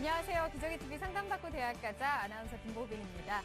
안녕하세요. 기저귀TV 상담받고 대학 가자 아나운서 김보빈입니다.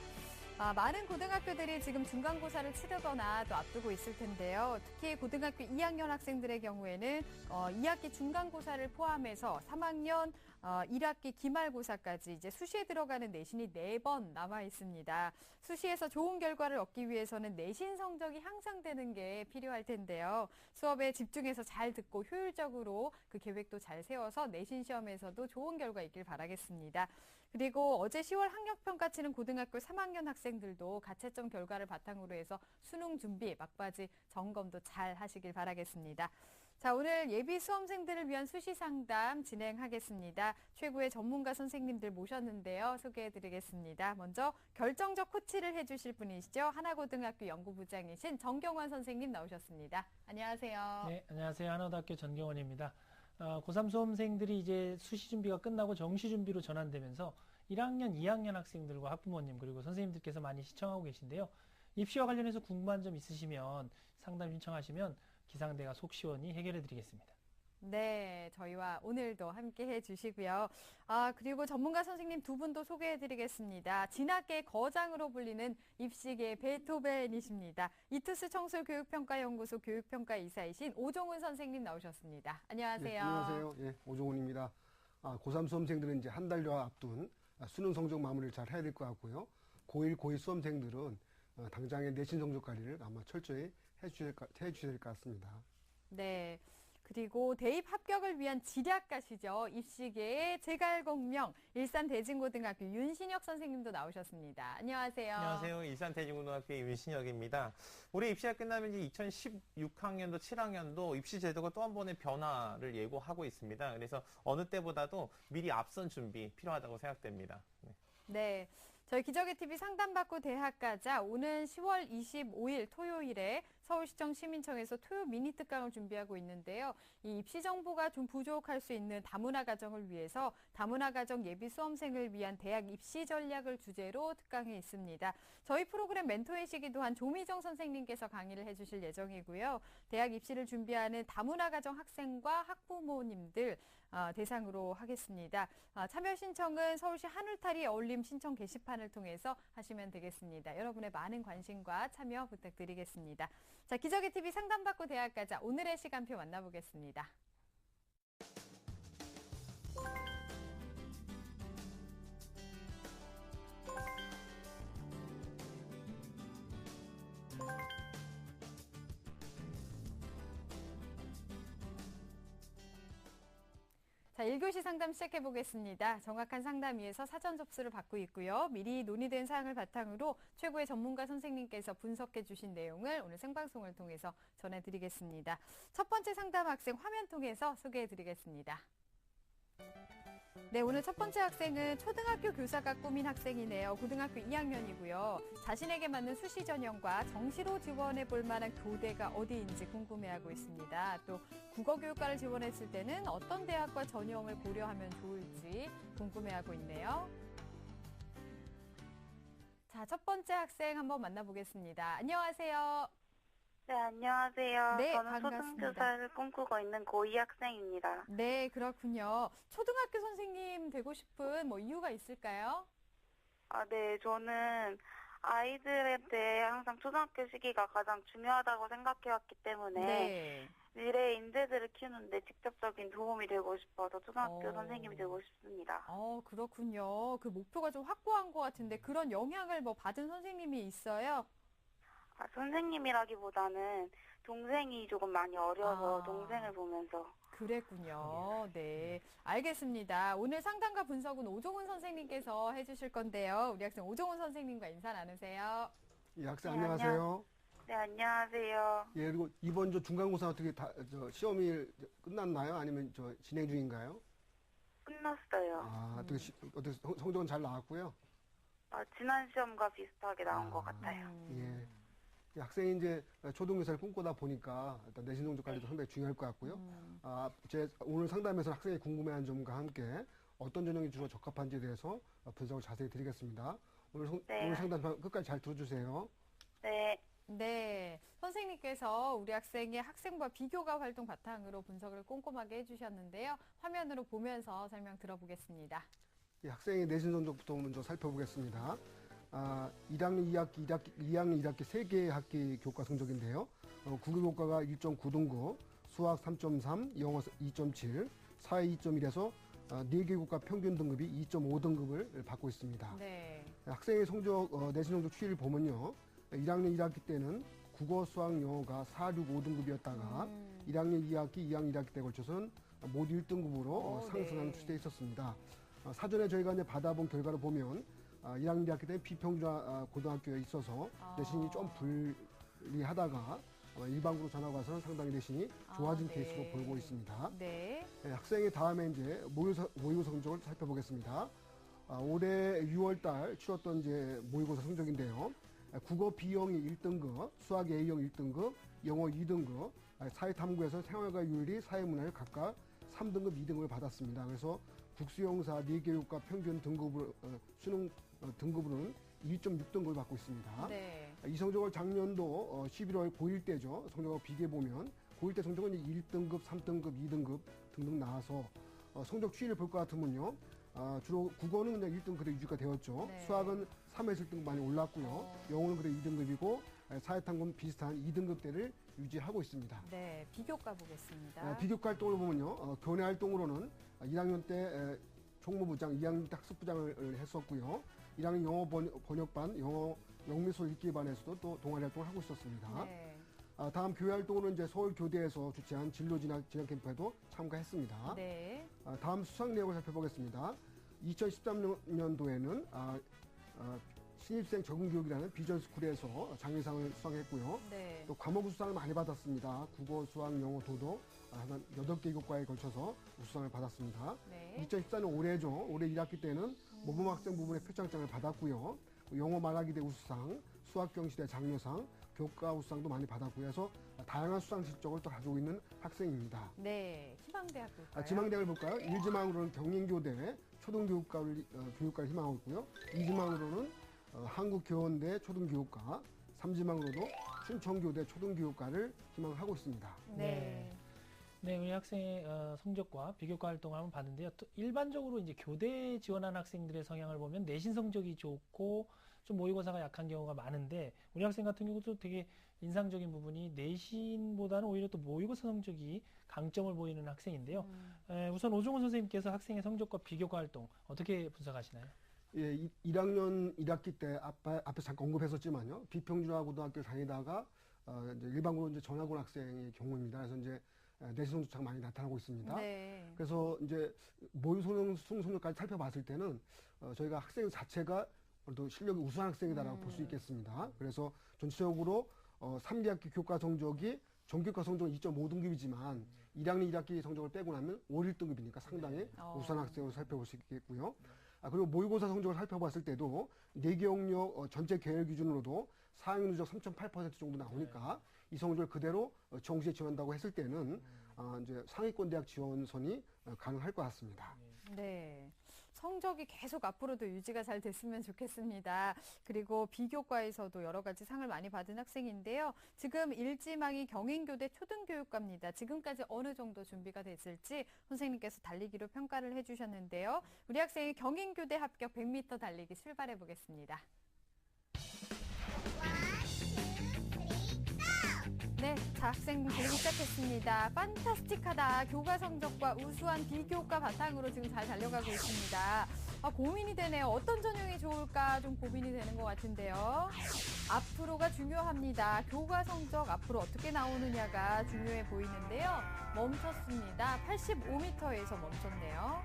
많은 고등학교들이 지금 중간고사를 치르거나 또 앞두고 있을 텐데요. 특히 고등학교 2학년 학생들의 경우에는 2학기 중간고사를 포함해서 3학년 1학기 기말고사까지 이제 수시에 들어가는 내신이 4번 남아 있습니다. 수시에서 좋은 결과를 얻기 위해서는 내신 성적이 향상되는 게 필요할 텐데요. 수업에 집중해서 잘 듣고 효율적으로 그 계획도 잘 세워서 내신 시험에서도 좋은 결과 있길 바라겠습니다. 그리고 어제 10월 학력평가 치는 고등학교 3학년 학생들도 가채점 결과를 바탕으로 해서 수능 준비, 막바지 점검도 잘 하시길 바라겠습니다. 자, 오늘 예비 수험생들을 위한 수시 상담 진행하겠습니다. 최고의 전문가 선생님들 모셨는데요. 소개해드리겠습니다. 먼저 결정적 코치를 해주실 분이시죠. 하나고등학교 연구부장이신 정경원 선생님 나오셨습니다. 안녕하세요. 네, 안녕하세요. 하나고등학교 전경원입니다. 고3 수험생들이 이제 수시 준비가 끝나고 정시 준비로 전환되면서 1학년, 2학년 학생들과 학부모님 그리고 선생님들께서 많이 시청하고 계신데요. 입시와 관련해서 궁금한 점 있으시면 상담 신청하시면 기상대가 속 시원히 해결해 드리겠습니다. 네, 저희와 오늘도 함께 해주시고요. 그리고 전문가 선생님 두 분도 소개해드리겠습니다. 진학계 거장으로 불리는 입시계 베토벤이십니다. 이투스 청소교육평가연구소 교육평가 이사이신 오종훈 선생님 나오셨습니다. 안녕하세요. 네, 안녕하세요. 예, 오종훈입니다. 고3 수험생들은 이제 한 달여 앞둔 수능 성적 마무리를 잘 해야 될 것 같고요. 고1, 고2 수험생들은 당장의 내신 성적 관리를 아마 철저히 해주셔야 될 것 같습니다. 네. 그리고 대입 합격을 위한 지략가시죠. 입시계의 제갈공명 일산대진고등학교 윤신혁 선생님도 나오셨습니다. 안녕하세요. 안녕하세요. 일산대진고등학교의 윤신혁입니다. 올해 입시가 끝나면 이제 2016학년도, 7학년도 입시 제도가 또 한 번의 변화를 예고하고 있습니다. 그래서 어느 때보다도 미리 앞선 준비 필요하다고 생각됩니다. 네. 저희 기저귀TV 상담받고 대학 가자 오는 10월 25일 토요일에 서울시청 시민청에서 토요 미니 특강을 준비하고 있는데요. 이 입시 정보가 좀 부족할 수 있는 다문화 가정을 위해서 다문화 가정 예비 수험생을 위한 대학 입시 전략을 주제로 특강이 있습니다. 저희 프로그램 멘토이시기도 한 조미정 선생님께서 강의를 해주실 예정이고요. 대학 입시를 준비하는 다문화 가정 학생과 학부모님들 대상으로 하겠습니다. 참여 신청은 서울시 한울타리 어울림 신청 게시판을 통해서 하시면 되겠습니다. 여러분의 많은 관심과 참여 부탁드리겠습니다. 자, 기저귀TV 상담받고 대학 가자 오늘의 시간표 만나보겠습니다. 자, 1교시 상담 시작해보겠습니다. 정확한 상담 위해서 사전 접수를 받고 있고요. 미리 논의된 사항을 바탕으로 최고의 전문가 선생님께서 분석해 주신 내용을 오늘 생방송을 통해서 전해드리겠습니다. 첫 번째 상담 학생 화면 통해서 소개해드리겠습니다. 네, 오늘 첫 번째 학생은 초등학교 교사가 꿈인 학생이네요. 고등학교 2학년이고요. 자신에게 맞는 수시 전형과 정시로 지원해 볼 만한 교대가 어디인지 궁금해하고 있습니다. 또 국어교육과를 지원했을 때는 어떤 대학과 전형을 고려하면 좋을지 궁금해하고 있네요. 자, 첫 번째 학생 한번 만나보겠습니다. 안녕하세요. 네, 안녕하세요. 네, 저는 반갑습니다. 초등교사를 꿈꾸고 있는 고2 학생입니다. 네, 그렇군요. 초등학교 선생님 되고 싶은 이유가 있을까요? 네, 저는 아이들한테 항상 초등학교 시기가 가장 중요하다고 생각해왔기 때문에 네. 미래의 인재들을 키우는데 직접적인 도움이 되고 싶어서 초등학교 선생님이 되고 싶습니다. 그렇군요. 그 목표가 좀 확고한 것 같은데 그런 영향을 받은 선생님이 있어요? 선생님이라기보다는 동생이 조금 많이 어려서 동생을 보면서. 그랬군요. 네, 알겠습니다. 오늘 상담과 분석은 오종훈 선생님께서 해주실 건데요. 우리 학생 오종훈 선생님과 인사 나누세요. 예, 학생 안녕하세요. 네, 안녕하세요. 예, 그리고 이번 중간고사 어떻게 시험이 끝났나요? 아니면 진행 중인가요? 끝났어요. 어떻게 성적은 잘 나왔고요? 지난 시험과 비슷하게 나온 것 같아요. 예. 학생이 이제 초등교사를 꿈꾸다 보니까 일단 내신 성적 관리도 상당히 중요할 것 같고요. 제 오늘 상담에서 학생이 궁금해하는 점과 함께 어떤 전형이 주로 적합한지에 대해서 분석을 자세히 드리겠습니다. 오늘 상담 끝까지 잘 들어주세요. 네. 네, 선생님께서 우리 학생의 학생부 비교가 활동 바탕으로 분석을 꼼꼼하게 해주셨는데요. 화면으로 보면서 설명 들어보겠습니다. 이 학생의 내신 성적부터 먼저 살펴보겠습니다. 1학년 2학년 1학기 3개의 학기 교과 성적인데요. 국어 교과가 1.9등급, 수학 3.3, 영어 2.7, 사회 2.1에서 4개 교과 평균 등급이 2.5등급을 받고 있습니다. 네. 학생의 성적, 내신 성적 추이를 보면요. 1학년 1학기 때는 국어, 수학, 영어가 4, 6, 5등급이었다가 1학년 2학기, 2학년 1학기 때 걸쳐서는 모두 1등급으로 상승하는 네. 추세에 있었습니다. 사전에 저희가 이제 받아본 결과를 보면 1학년 2학기 때는 비평준화 고등학교에 있어서 내신이 좀 불리하다가 일반고로 전학 와서는 상당히 내신이 좋아진 네. 케이스로 보이고 있습니다. 네. 학생의 다음에 이제 모의고사 성적을 살펴보겠습니다. 올해 6월달 치렀던 이제 모의고사 성적인데요. 국어 B형이 1등급, 수학 A형 1등급, 영어 2등급, 사회탐구에서 생활과 윤리, 사회문화를 각각 3등급, 2등급을 받았습니다. 그래서 국수영사 4개 교과 평균 등급으로 수능 등급으로는 1.6등급을 받고 있습니다. 네. 이 성적을 작년도 11월 고1 때죠. 성적을 비교해 보면 고1 때 성적은 1등급, 3등급, 2등급 등등 나와서 성적 추이를 볼 것 같으면요. 주로 국어는 그냥 1등 그대로 유지가 되었죠. 네. 수학은 3에서 1등급 많이 올랐고요. 영어는 그래 2등급이고 사회탐구는 비슷한 2등급대를 유지하고 있습니다. 네. 비교과 보겠습니다. 비교과 활동을 보면요. 교내 활동으로는 1학년 때 총무부장, 2학년 때 학습부장을 했었고요. 1학년 영어 번역반, 영어 영미술 읽기반에서도 또 동아리 활동을 하고 있었습니다. 네. 다음 교회 활동으로는 이제 서울교대에서 주최한 진로 진학 캠프에도 참가했습니다. 네. 다음 수상 내역을 살펴보겠습니다. 2013년도에는 신입생 적응교육이라는 비전스쿨에서 장려상을 수상했고요. 네. 또 과목 수상을 많이 받았습니다. 국어, 수학, 영어, 도덕 한 8개 교과에 걸쳐서 우수상을 받았습니다. 네. 2014년 올해죠. 올해 1학기 때는 모범학생 부분에 표창장을 받았고요. 영어 말하기대 우수상, 수학경시대 장려상, 교과 우수상도 많이 받았고요. 해서 다양한 수상 실적을 또 가지고 있는 학생입니다. 네. 희망대학 볼까요? 지망대학을 볼까요? 1지망으로는 경인교대 초등교육과를 희망하고 있고요. 2지망으로는 한국교원대 초등교육과, 3지망으로도 춘천교대 초등교육과를 희망하고 있습니다. 네. 네, 우리 학생의 성적과 비교과 활동을 한번 봤는데요. 또 일반적으로 이제 교대에 지원한 학생들의 성향을 보면 내신 성적이 좋고 좀 모의고사가 약한 경우가 많은데 우리 학생 같은 경우도 되게 인상적인 부분이 내신보다는 오히려 또 모의고사 성적이 강점을 보이는 학생인데요. 우선 오종훈 선생님께서 학생의 성적과 비교과 활동 어떻게 분석하시나요? 예, 1학년 1학기 때 앞에 잠깐 언급했었지만요. 비평준화 고등학교 다니다가 이제 일반고로 이제 전학 온 학생의 경우입니다. 그래서 이제 내신 성적차가 많이 나타나고 있습니다. 네. 그래서 이제 모의수능 성적까지 살펴봤을 때는 저희가 학생 자체가 그래도 실력이 우수한 학생이다라고 볼 수 있겠습니다. 그래서 전체적으로 3기 학기 교과 성적이 전교과 성적은 2.5등급이지만 1학년 1학기 성적을 빼고 나면 5, 1등급이니까 상당히 우수한 학생으로 살펴볼 수 있겠고요. 그리고 모의고사 성적을 살펴봤을 때도 내기억력 전체 계열 기준으로도 4학년 누적 3.8% 정도 나오니까 이 성적을 그대로 정시에 지원한다고 했을 때는 이제 상위권 대학 지원선이 가능할 것 같습니다. 네. 성적이 계속 앞으로도 유지가 잘 됐으면 좋겠습니다. 그리고 비교과에서도 여러 가지 상을 많이 받은 학생인데요. 지금 1지망이 경인교대 초등교육과입니다. 지금까지 어느 정도 준비가 됐을지 선생님께서 달리기로 평가를 해주셨는데요. 우리 학생이 경인교대 합격 100m 달리기 출발해 보겠습니다. 네, 자, 학생 달리기 시작했습니다. 판타스틱하다. 교과 성적과 우수한 비교과 바탕으로 지금 잘 달려가고 있습니다. 고민이 되네요. 어떤 전형이 좋을까 좀 고민이 되는 것 같은데요. 앞으로가 중요합니다. 교과 성적 앞으로 어떻게 나오느냐가 중요해 보이는데요. 멈췄습니다. 85m에서 멈췄네요.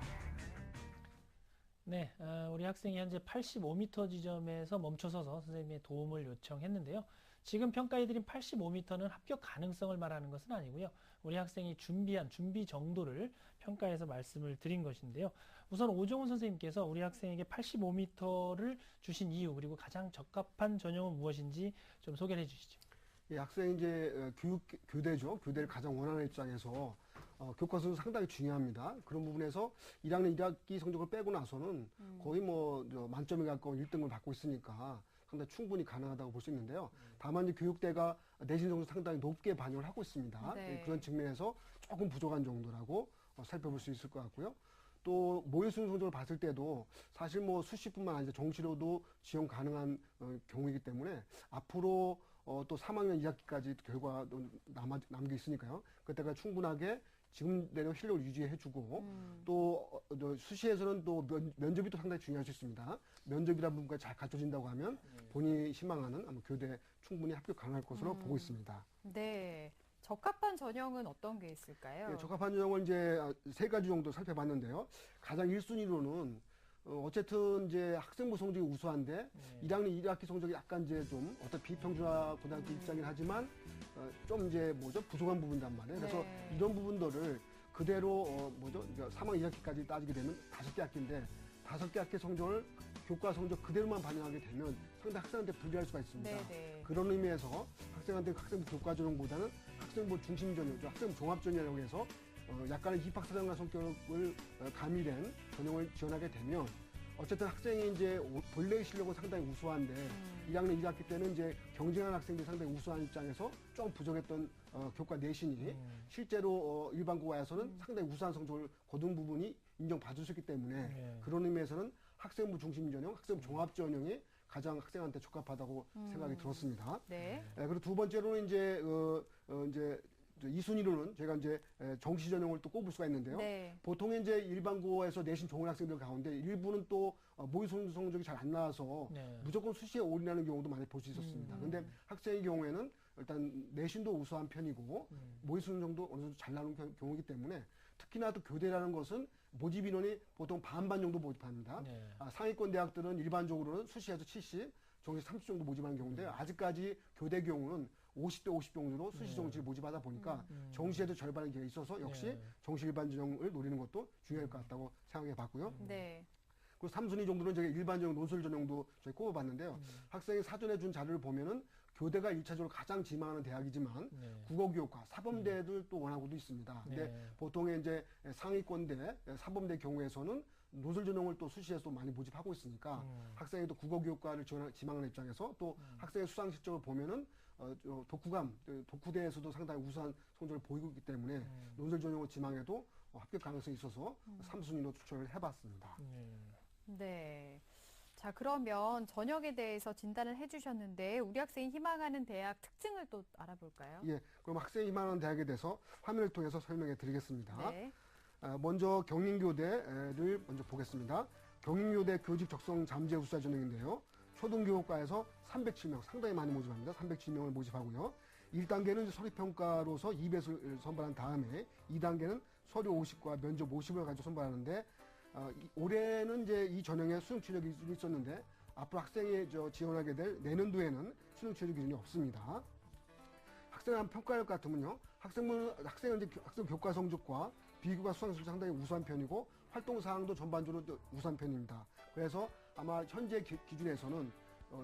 네, 우리 학생이 현재 85m 지점에서 멈춰서서 선생님의 도움을 요청했는데요. 지금 평가해드린 85m는 합격 가능성을 말하는 것은 아니고요. 우리 학생이 준비한 준비 정도를 평가해서 말씀을 드린 것인데요. 우선 오종훈 선생님께서 우리 학생에게 85m를 주신 이유 그리고 가장 적합한 전형은 무엇인지 좀 소개를 해주시죠. 예, 학생이 이제 교대죠. 교대를 가장 원하는 입장에서 교과 수는 상당히 중요합니다. 그런 부분에서 1학년 1학기 성적을 빼고 나서는 거의 만점에 가까운 1등을 받고 있으니까 상당히 충분히 가능하다고 볼 수 있는데요. 다만 이제 교육대가 내신 정도 상당히 높게 반영을 하고 있습니다. 네. 그런 측면에서 조금 부족한 정도라고 살펴볼 수 있을 것 같고요. 또 모의 수능 성적을 봤을 때도 사실 뭐 수시뿐만 아니라 정시로도 지원 가능한 경우이기 때문에 앞으로 또 3학년 2학기까지 결과도 남겨 있으니까요. 그때가 충분하게 지금대로 실력을 유지해주고 또 수시에서는 또 면접이 또 상당히 중요할 수 있습니다. 면접이라는 부분까지 잘 갖춰진다고 하면 본인이 희망하는 아마 교대 충분히 합격 가능할 것으로 보고 있습니다. 네. 적합한 전형은 어떤 게 있을까요? 네, 적합한 전형은 이제 3가지 정도 살펴봤는데요. 가장 1순위로는 어쨌든 이제 학생부 성적이 우수한데 1학년 1학기 성적이 약간 이제 좀 어떤 비평준화 고등학교 입장이긴 하지만 좀 이제 부족한 부분이란 말이에요. 그래서 네. 이런 부분들을 그대로 3학년 2학기까지 따지게 되면 5개 학기인데 5개 학기 성적을 교과 성적 그대로만 반영하게 되면 상당히 학생한테 불리할 수가 있습니다. 네. 그런 의미에서 학생한테 학생부 교과 전형보다는 학생부 중심 전형, 학생부 종합 전형이라고 해서 약간의 입학사정관 성격을 가미된 전형을 지원하게 되면 어쨌든 학생이 이제 본래의 실력은 상당히 우수한데 1학년 1학기 때는 이제 경쟁하는 학생들이 상당히 우수한 입장에서 좀 부족했던 교과 내신이 실제로 일반고와에서는 상당히 우수한 성적을 거둔 부분이 인정받을 수 있기 때문에 그런 의미에서는 학생부 중심 전형, 학생부 종합 전형이 가장 학생한테 적합하다고 생각이 들었습니다. 네. 그리고 두 번째로는 이제 이제 2순위로는 제가 이제 정시 전형을 또 꼽을 수가 있는데요. 네. 보통 이제 일반고에서 내신 좋은 학생들 가운데 일부는 또 모의 성적이 잘 안 나와서 무조건 수시에 올인하는 경우도 많이 볼 수 있었습니다. 근데 학생의 경우에는 일단 내신도 우수한 편이고 모의 성적도 어느 정도 잘 나오는 경우이기 때문에 특히나 또 교대라는 것은 모집 인원이 보통 반반 정도 모집합니다. 상위권 대학들은 일반적으로는 수시에서 70, 정시 30 정도 모집하는 경우인데 아직까지 교대 경우는 50대 50 정도로 수시 정시를 모집하다 보니까 정시에도 절반의 기회가 있어서 역시 정시 일반 전형을 노리는 것도 중요할 것 같다고 생각해 봤고요. 네. 그리고 3순위 정도는 제가 일반 전형 논술 전형도 저희 꼽아봤는데요. 학생이 사전에 준 자료를 보면은 교대가 1차적으로 가장 지망하는 대학이지만 국어교육과 사범대들 또 원하고도 있습니다. 근데 보통 이제 상위권대, 사범대 경우에서는 논술 전형을 또 수시에서 많이 모집하고 있으니까 학생이 또 국어교육과를 지망하는 입장에서 또 학생의 수상 실적을 보면은 독후감, 독후대에서도 상당히 우수한 성적을 보이고 있기 때문에 논술 전형을 지망해도 합격 가능성이 있어서 3순위로 추천을 해봤습니다. 네. 자, 그러면 전형에 대해서 진단을 해주셨는데 우리 학생이 희망하는 대학 특징을 또 알아볼까요? 예, 그럼 학생이 희망하는 대학에 대해서 화면을 통해서 설명해 드리겠습니다. 네. 먼저 경인교대를 먼저 보겠습니다. 경인교대 교직 적성 잠재 우수자 전형인데요. 초등교육과에서 307명, 상당히 많이 모집합니다. 307명을 모집하고요. 1단계는 서류평가로서 2배수를 선발한 다음에 2단계는 서류 50과 면접 50을 가지고 선발하는데 올해는 이제 이 전형에 수능 최저 기준이 있었는데 앞으로 학생이 지원하게 될 내년도에는 수능 최저 기준이 없습니다. 학생을 한 평가할 것 같으면요. 학생은 이제 학생 교과 성적과 비교과 수상 성적이 상당히 우수한 편이고 활동 사항도 전반적으로 우수한 편입니다. 그래서 아마 현재 기준에서는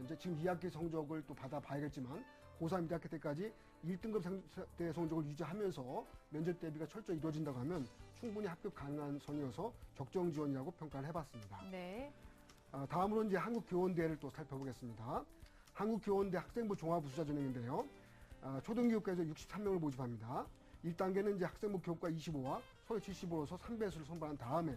이제 지금 2학기 성적을 또 받아봐야겠지만 고3 2학기 때까지 1등급 상대 성적을 유지하면서 면접 대비가 철저히 이루어진다고 하면 충분히 합격 가능한 선이어서 적정 지원이라고 평가를 해봤습니다. 네. 다음으로 이제 한국교원대를 또 살펴보겠습니다. 한국교원대 학생부 종합우수자 전형인데요. 초등교육과에서 63명을 모집합니다. 1단계는 이제 학생부 교과 25와 서류 75로서 3배수를 선발한 다음에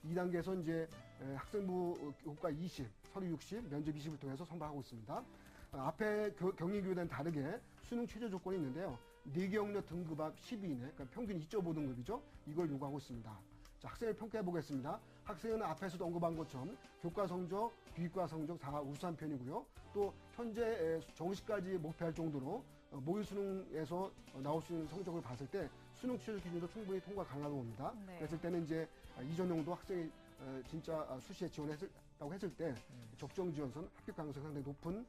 2단계에서 이제 학생부 교과 20, 서류 60, 면접 20을 통해서 선발하고 있습니다. 앞에 경인교대는 다르게 수능 최저 조건이 있는데요. 내경력 등급합 12 이내, 그러니까 평균 2.5등급이죠. 이걸 요구하고 있습니다. 자, 학생을 평가해 보겠습니다. 학생은 앞에서도 언급한 것처럼 교과 성적, 비교과 성적 다 우수한 편이고요. 또 현재 정시까지 목표할 정도로 모의 수능에서 나올 수 있는 성적을 봤을 때 수능 최저 기준도 충분히 통과 가능하다고 봅니다. 네. 그랬을 때는 이제 이 전형도 학생이 진짜 수시에 지원했다고 했을 때 적정 지원선 합격 가능성이 상당히 높은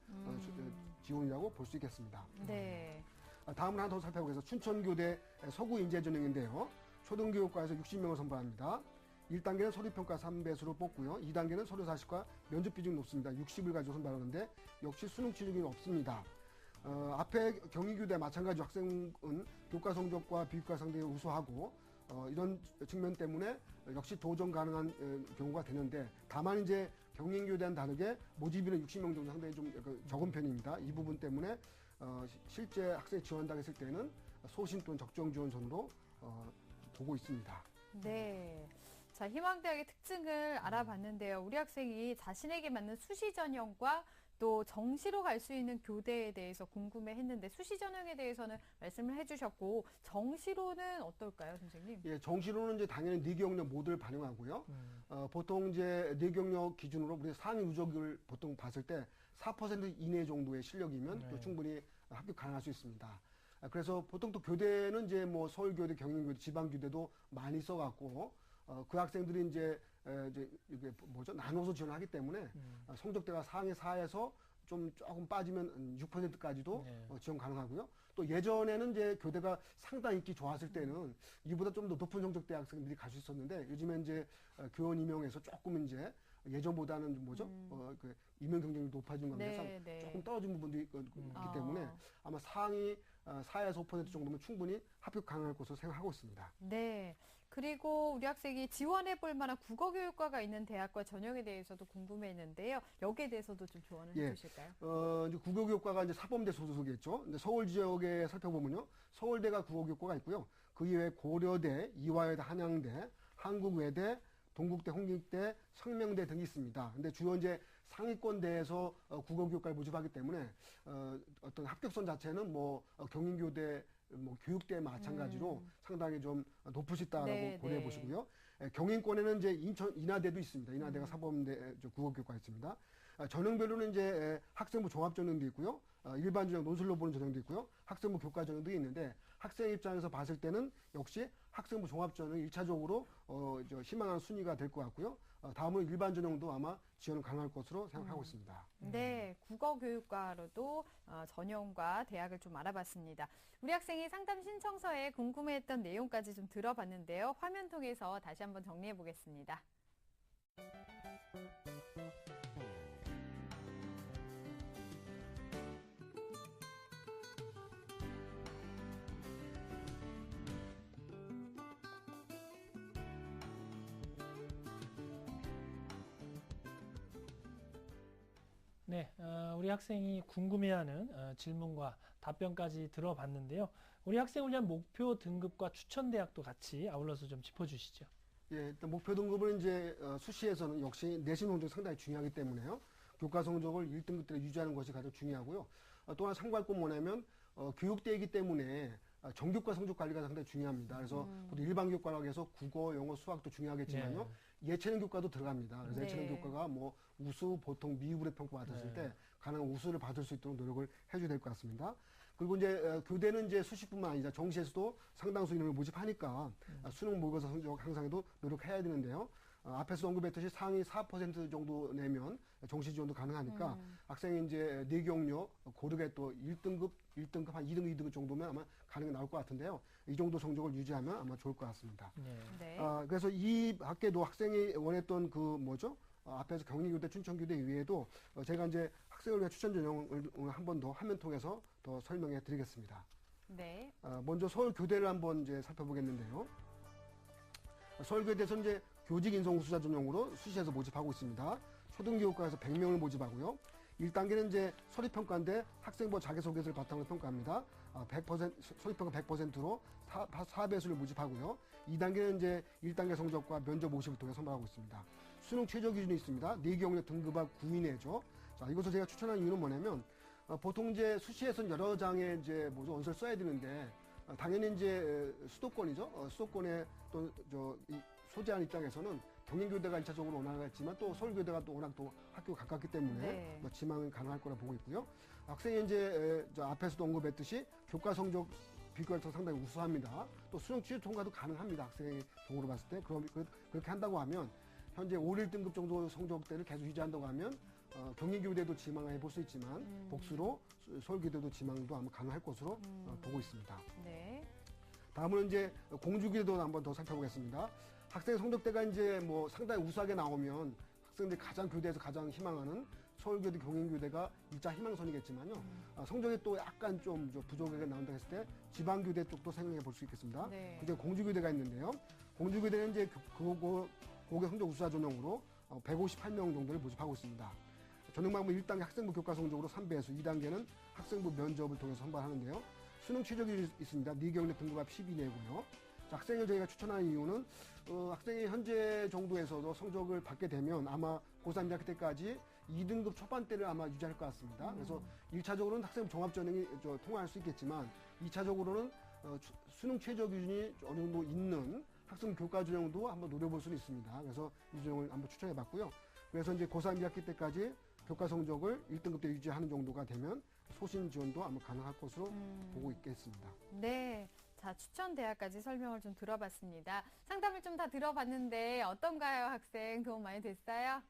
지원이라고 볼 수 있겠습니다. 네. 다음은 하나 더 살펴보겠습니다. 춘천교대 서구 인재 전형인데요. 초등교육과에서 60명을 선발합니다. 1단계는 서류평가 3배수로 뽑고요. 2단계는 서류 40과 면접 비중이 높습니다. 60을 가지고 선발하는데 역시 수능 취준이 없습니다. 앞에 경희교대 마찬가지 학생은 교과 성적과 비교과 상당히 우수하고 이런 측면 때문에 역시 도전 가능한 경우가 되는데 다만 이제 경인교대와는 다르게 모집인은 60명 정도 상당히 좀 적은 편입니다. 이 부분 때문에 실제 학생이 지원한다고 했을 때는 소신 또는 적정 지원선으로 보고 있습니다. 네. 자, 희망대학의 특징을 알아봤는데요. 우리 학생이 자신에게 맞는 수시 전형과 또 정시로 갈 수 있는 교대에 대해서 궁금해했는데 수시 전형에 대해서는 말씀을 해주셨고 정시로는 어떨까요, 선생님? 예, 정시로는 이제 당연히 뇌기억력 모두를 반영하고요. 보통 이제 뇌기억력 기준으로 우리 상위 누적을 보통 봤을 때 4% 이내 정도의 실력이면 네. 또 충분히 합격 가능할 수 있습니다. 그래서 보통 또 교대는 이제 뭐 서울교대, 경인교대, 지방교대도 많이 써갖고 그 학생들이 이제 이게 뭐죠 나눠서 지원하기 때문에 성적대가 상위 4에서 좀 조금 빠지면 6%까지도 네. 지원 가능하고요. 또 예전에는 이제 교대가 상당히 인기 좋았을 때는 이보다 좀 더 높은 성적대 학생들이 갈 수 있었는데 요즘에 이제 교원 임용에서 조금 이제 예전보다는 뭐죠? 그 임용 경쟁률이 높아진 관계에서 네, 네. 조금 떨어진 부분도 있기 때문에 아마 상위 4에서 5% 정도면 충분히 합격 가능할 것으로 생각하고 있습니다. 네. 그리고 우리 학생이 지원해볼 만한 국어교육과가 있는 대학과 전형에 대해서도 궁금했는데요. 여기에 대해서도 좀 조언을 예. 해주실까요? 이제 국어교육과가 이제 사범대 소속이겠죠. 근데 서울 지역에 살펴보면요. 서울대가 국어교육과가 있고요. 그 이외에 고려대, 이화여대, 한양대, 한국외대, 동국대, 홍익대, 성명대 등이 있습니다. 근데 주요 이제 상위권대에서 국어교육과를 모집하기 때문에 어떤 합격선 자체는 뭐 경인교대, 뭐 교육대 마찬가지로 상당히 좀 높을 수 있다라고 네, 고려해 네. 보시고요. 경인권에는 이제 인천 인하대도 있습니다. 인하대가 사범대 국어교육과 있습니다. 전형별로는 이제 학생부 종합전형도 있고요. 일반 전형 논술로 보는 전형도 있고요. 학생부 교과 전형도 있는데 학생 입장에서 봤을 때는 역시 학생부 종합전형 1차적으로 희망하는 순위가 될 것 같고요. 다음은 일반 전형도 아마 지원을 가능할 것으로 생각하고 있습니다. 네, 국어교육과로도 전형과 대학을 좀 알아봤습니다. 우리 학생이 상담 신청서에 궁금해했던 내용까지 좀 들어봤는데요. 화면 통해서 다시 한번 정리해 보겠습니다. 네, 우리 학생이 궁금해하는 질문과 답변까지 들어봤는데요. 우리 학생을 위한 목표 등급과 추천 대학도 같이 아울러서 좀 짚어주시죠. 예, 일단 목표 등급은 이제 수시에서는 역시 내신 성적이 상당히 중요하기 때문에요. 교과 성적을 1등급대로 유지하는 것이 가장 중요하고요. 또한 참고할 건 뭐냐면 교육대이기 때문에 정교과 성적 관리가 상당히 중요합니다. 그래서 보통 일반 교과라고 해서 국어, 영어, 수학도 중요하겠지만요. 예체능 교과도 들어갑니다. 그래서 네. 예체능 교과가 뭐 우수, 보통 미우를 평가받았을 네. 때 가능한 우수를 받을 수 있도록 노력을 해줘야 될 것 같습니다. 그리고 이제 교대는 이제 수시뿐만 아니라 정시에서도 상당수 인원을 모집하니까 수능 모의고사 성적 향상에도 노력해야 되는데요. 앞에서 언급했듯이 상위 4% 정도 내면 정시 지원도 가능하니까 학생이 이제 뇌기억력 고르게 또 1등급 한 2등급, 2등급 정도면 아마 가능이 나올 것 같은데요. 이 정도 성적을 유지하면 아마 좋을 것 같습니다. 네. 네. 그래서 이 밖에도 학생이 원했던 그 뭐죠? 앞에서 경리교대, 춘천교대 이외에도 제가 이제 학생을 위한 추천 전형을 한 번 더 화면 통해서 더 설명해 드리겠습니다. 네. 먼저 서울교대를 한번 이제 살펴보겠는데요. 서울교대에서 이제 교직 인성 우수자 전형으로 수시에서 모집하고 있습니다. 초등교육과에서 100명을 모집하고요. 1단계는 이제 서류평가인데 학생부 자기소개서를 바탕으로 평가합니다. 100% 서류평가 100%로 4배수를 모집하고요. 2단계는 이제 1단계 성적과 면접 50을 통해 선발하고 있습니다. 수능 최저 기준이 있습니다. 뇌기억력 등급학 9위 내죠. 자, 이것을 제가 추천한 이유는 뭐냐면 보통 이제 수시에서는 여러 장의 이제 뭐죠 원서를 써야 되는데 당연히 이제 수도권이죠. 수도권에 또 소재한 입장에서는 경인교대가 1차적으로 원하겠지만 또 서울교대가 또 워낙 또 학교가 가깝기 때문에 네. 지망은 가능할 거라 보고 있고요. 학생이 이제 앞에서도 언급했듯이 교과 성적 비교해서 상당히 우수합니다. 또 수능 취업 통과도 가능합니다. 학생의 경우로 봤을 때 그렇게 한다고 하면 현재 5, 1등급 정도 성적대를 계속 유지한다고 하면 경인교대도 지망해 볼 수 있지만 복수로 서울교대도 지망도 아마 가능할 것으로 보고 있습니다. 네. 다음은 이제 공주교대도 한번 더 살펴보겠습니다. 학생의 성적대가 이제 뭐 상당히 우수하게 나오면 학생들이 가장 교대에서 가장 희망하는 서울교대, 경인교대가 1차 희망선이겠지만요. 성적이 또 약간 좀 부족하게 나온다 했을 때 지방교대 쪽도 생각해 볼 수 있겠습니다. 네. 그중에 공주교대가 있는데요. 공주교대는 이제 고교 성적 우수자 전형으로 158명 정도를 모집하고 있습니다. 전형 방법 1단계 학생부 교과 성적으로 3배수, 2단계는 학생부 면접을 통해서 선발하는데요. 수능 최저 기준이 있습니다. 뇌기억력 등급합 12내고요. 자, 학생을 저희가 추천하는 이유는 학생이 현재 정도에서도 성적을 받게 되면 아마 고3 2학기 때까지 2등급 초반대를 아마 유지할 것 같습니다. 그래서 1차적으로는 학생 종합전형이 통과할 수 있겠지만 2차적으로는 수능 최저 기준이 어느 정도 있는 학생 교과 전형도 한번 노려볼 수는 있습니다. 그래서 이 전형을 한번 추천해 봤고요. 그래서 이제 고3 2학기 때까지 교과 성적을 1등급 때 유지하는 정도가 되면 소신 지원도 아마 가능할 것으로 보고 있겠습니다. 네. 자, 추천 대학까지 설명을 좀 들어봤습니다. 상담을 좀 다 들어봤는데 어떤가요, 학생? 도움 많이 됐어요?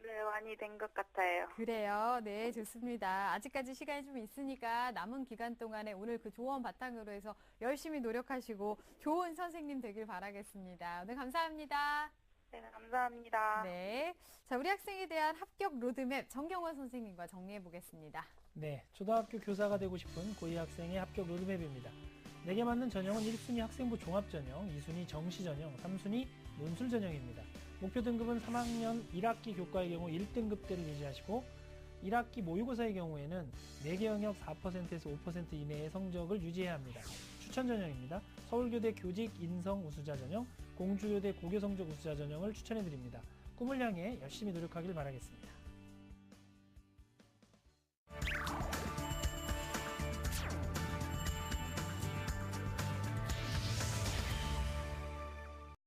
네, 많이 된 것 같아요. 그래요. 네, 좋습니다. 아직까지 시간이 좀 있으니까 남은 기간 동안에 오늘 그 조언 바탕으로 해서 열심히 노력하시고 좋은 선생님 되길 바라겠습니다. 오늘 감사합니다. 네, 감사합니다. 네. 자, 우리 학생에 대한 합격 로드맵 정경원 선생님과 정리해 보겠습니다. 네, 초등학교 교사가 되고 싶은 고2 학생의 합격 로드맵입니다. 내게 맞는 전형은 1순위 학생부 종합전형, 2순위 정시전형, 3순위 논술전형입니다. 목표 등급은 3학년 1학기 교과의 경우 1등급대를 유지하시고 1학기 모의고사의 경우에는 4개 영역 4%에서 5% 이내의 성적을 유지해야 합니다. 추천 전형입니다. 서울교대 교직 인성 우수자 전형, 공주교대 고교 성적 우수자 전형을 추천해드립니다. 꿈을 향해 열심히 노력하길 바라겠습니다.